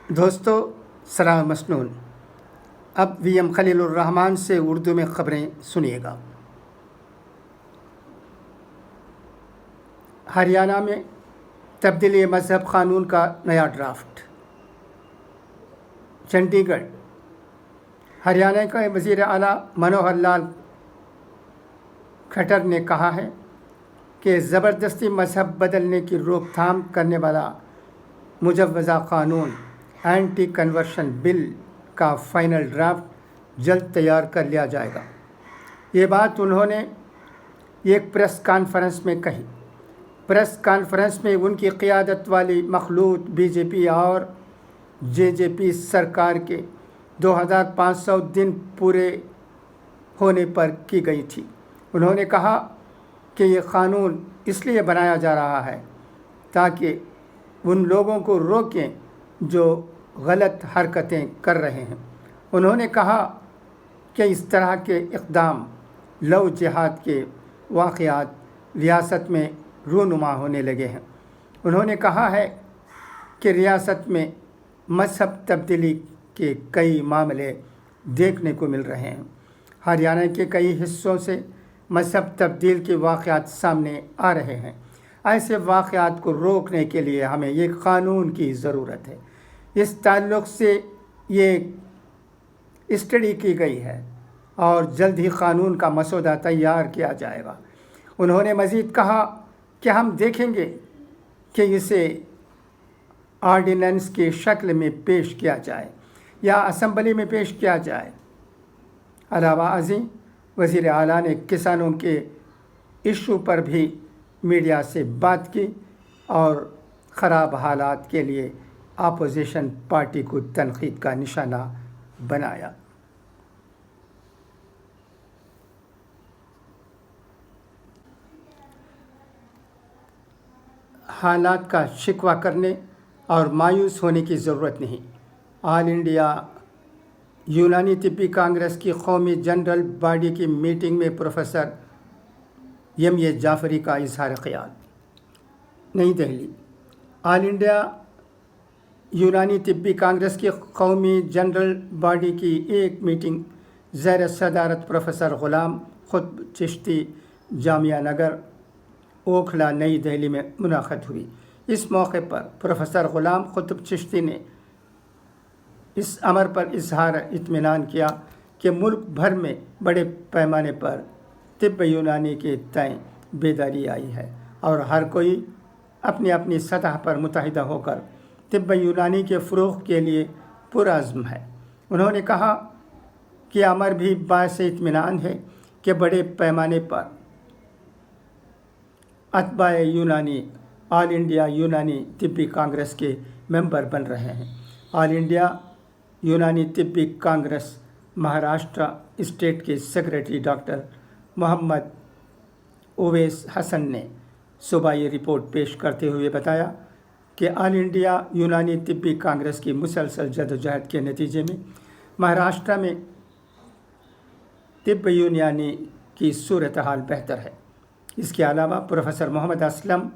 دوستو سلام مسنون. اب وی ایم خلیل الرحمان سے اردو میں خبریں سنیے گا. ہریانہ میں تبدیلی مذہب قانون کا نیا ڈرافٹ. چنڈی گڑھ. ہریانہ کے وزیر اعلیٰ منوہر لال کھٹر نے کہا ہے کہ زبردستی مذہب بدلنے کی روک تھام کرنے والا مجوزہ قانون اینٹی کنورشن بل کا فائنل ڈرافٹ جلد تیار کر لیا جائے گا. یہ بات انہوں نے ایک پریس کانفرنس میں کہی. پریس کانفرنس میں ان کی قیادت والی مخلوط بی جے پی اور جے جے پی سرکار کے 2500 دن پورے ہونے پر کی گئی تھی. انہوں نے کہا کہ یہ قانون اس لیے بنایا جا رہا ہے تاکہ ان لوگوں کو روکیں جو غلط حرکتیں کر رہے ہیں. انہوں نے کہا کہ اس طرح کے اقدام لو جہاد کے واقعات ریاست میں رونما ہونے لگے ہیں. انہوں نے کہا ہے کہ ریاست میں مذہب تبدیلی کے کئی معاملے دیکھنے کو مل رہے ہیں. ہریانہ کے کئی حصوں سے مذہب تبدیل کے واقعات سامنے آ رہے ہیں. ایسے واقعات کو روکنے کے لیے ہمیں ایک قانون کی ضرورت ہے. اس تعلق سے یہ اسٹڈی کی گئی ہے اور جلد ہی قانون کا مسودہ تیار کیا جائے گا. انہوں نے مزید کہا کہ ہم دیکھیں گے کہ اسے آرڈیننس کی شکل میں پیش کیا جائے یا اسمبلی میں پیش کیا جائے. علاوہ ازیں وزیر اعلیٰ نے کسانوں کے ایشو پر بھی میڈیا سے بات کی اور خراب حالات کے لیے اپوزیشن پارٹی کو تنقید کا نشانہ بنایا. حالات کا شکوہ کرنے اور مایوس ہونے کی ضرورت نہیں. آل انڈیا یونانی طبی کانگریس کی قومی جنرل باڈی کی میٹنگ میں پروفیسر ایم اے جعفری کا اظہار خیال. نئی دہلی. آل انڈیا یونانی طبی کانگریس کی قومی جنرل باڈی کی ایک میٹنگ زیر صدارت پروفیسر غلام قطب چشتی جامعہ نگر اوکھلا نئی دہلی میں منعقد ہوئی. اس موقع پر پروفیسر غلام قطب چشتی نے اس امر پر اظہار اطمینان کیا کہ ملک بھر میں بڑے پیمانے پر طب یونانی کے تئیں بیداری آئی ہے اور ہر کوئی اپنی اپنی سطح پر متحدہ ہو کر طب یونانی کے فروغ کے لیے پرعزم ہے. انہوں نے کہا کہ امر بھی باعث اطمینان ہے کہ بڑے پیمانے پر اتباع یونانی آل انڈیا یونانی طبی کانگریس کے ممبر بن رہے ہیں. آل انڈیا یونانی طبی کانگریس مہاراشٹرا اسٹیٹ کے سیکریٹری ڈاکٹر محمد اویس حسن نے صبح یہ رپورٹ پیش کرتے ہوئے بتایا کہ آل انڈیا یونانی طبی کانگریس کی مسلسل جدوجہد کے نتیجے میں مہاراشٹرا میں طب یونانی کی صورتحال بہتر ہے. اس کے علاوہ پروفیسر محمد اسلم،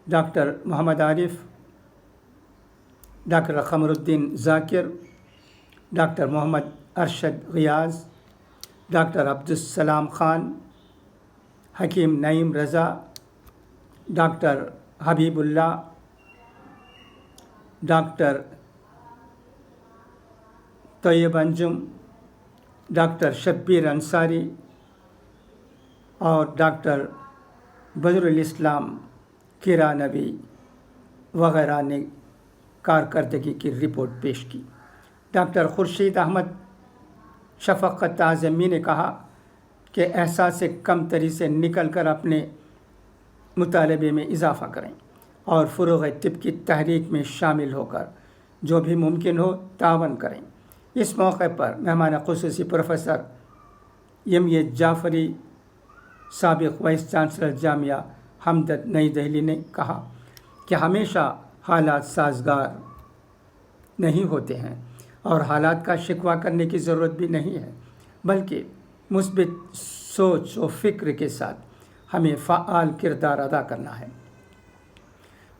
ڈاکٹر محمد عارف، ڈاکٹر قمر الدین ذاکر، ڈاکٹر محمد ارشد غیاث، ڈاکٹر عبدالسلام خان، حکیم نعیم رضا، ڈاکٹر حبیب اللہ، ڈاکٹر طیب انجم، ڈاکٹر شبیر انصاری اور ڈاکٹر بدر الاسلام کیرانوی وغیرہ نے کارکردگی کی رپورٹ پیش کی. ڈاکٹر خورشید احمد شفقت اعظمی نے کہا کہ احساس کمتری سے نکل کر اپنے مطالبے میں اضافہ کریں اور فروغ طب کی تحریک میں شامل ہو کر جو بھی ممکن ہو تعاون کریں. اس موقع پر مہمان خصوصی پروفیسر ایم اے جعفری، سابق وائس چانسلر جامعہ ہمدرد نئی دہلی نے کہا کہ ہمیشہ حالات سازگار نہیں ہوتے ہیں اور حالات کا شکوہ کرنے کی ضرورت بھی نہیں ہے، بلکہ مثبت سوچ و فکر کے ساتھ ہمیں فعال کردار ادا کرنا ہے.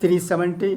370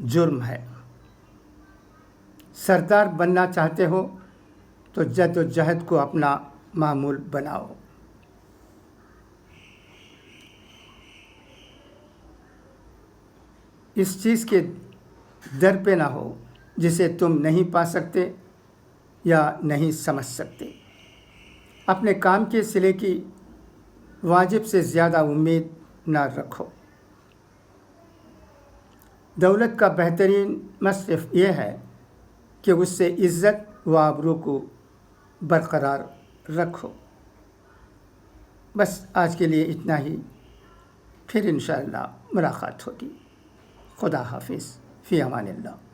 جرم ہے۔ سردار بننا چاہتے ہو تو جد و جہد کو اپنا معمول بناؤ۔ اس چیز کے در پہ نہ ہو جسے تم نہیں پا سکتے یا نہیں سمجھ سکتے۔ اپنے کام کے صلے کی واجب سے زیادہ امید نہ رکھو۔ دولت کا بہترین مصرف یہ ہے کہ اس سے عزت و آبرو کو برقرار رکھو۔ بس آج کے لیے اتنا ہی، پھر انشاءاللہ ملاقات ہوگی۔ خدا حافظ، فی امان اللہ۔